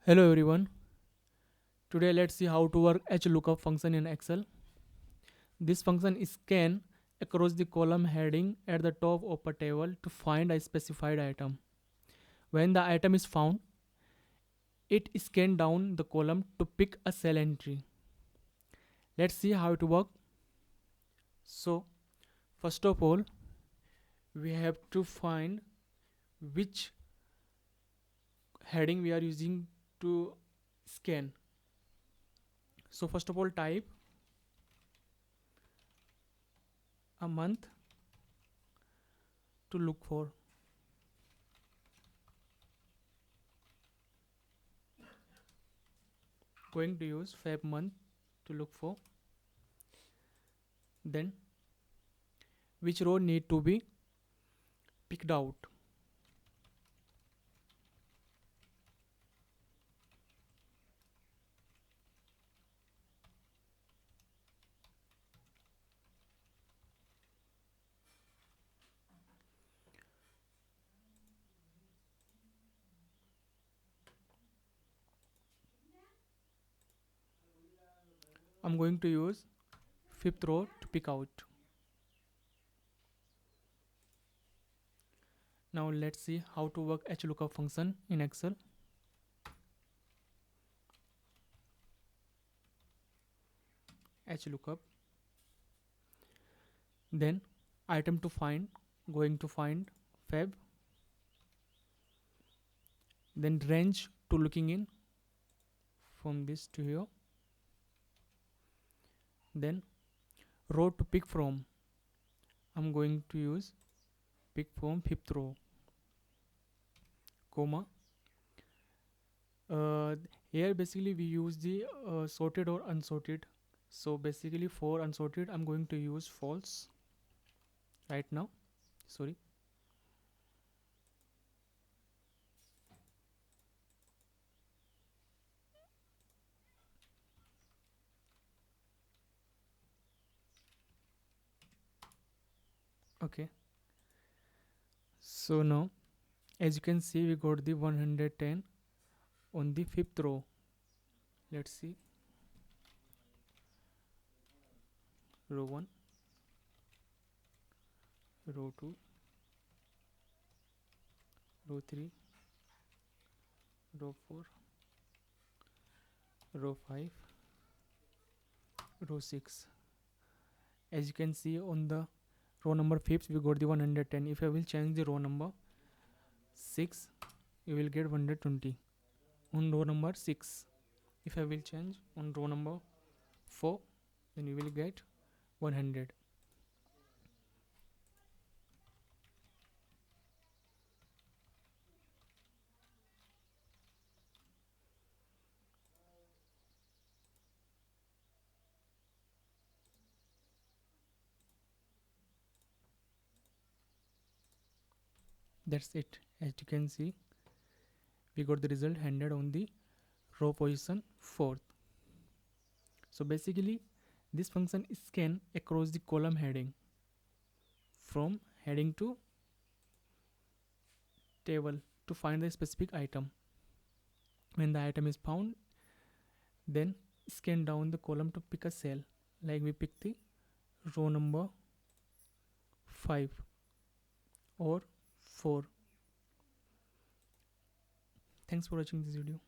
Hello everyone. Today let's see how to work HLOOKUP function in Excel. This function is scan across the column heading at the top of a table to find a specified item. When the item is found, it scans down the column to pick a cell entry. Let's see how it works. So, first of all, we have to find which heading we are using to scan. So first of all, type a month to look for. Going to use Feb month to look for. Then which row need to be picked out. I'm going to use fifth row to pick out. Now let's see how to work HLOOKUP function in Excel. HLOOKUP. Then item to find, going to find Feb. Then range to looking in from this to here. Then row to pick from. I'm going to use pick from fifth row, comma. Here basically we use the sorted or unsorted. So basically for unsorted I'm going to use false right now. Sorry. Okay. So now as you can see we got the 110 on the fifth row. Let's see. Row 1, row 2, row 3, row 4, row 5, row 6. As you can see on the row number 5 we got the 110. If I will change the row number 6 you will get 120 on row number 6. If I will change on row number 4 then you will get 100. That's it. As you can see we got the result 100 on the row position 4th. So basically this function scan across the column heading from heading to table to find the specific item. When the item is found, then scan down the column to pick a cell, like we pick the row number 5 or 4. Thanks for watching this video.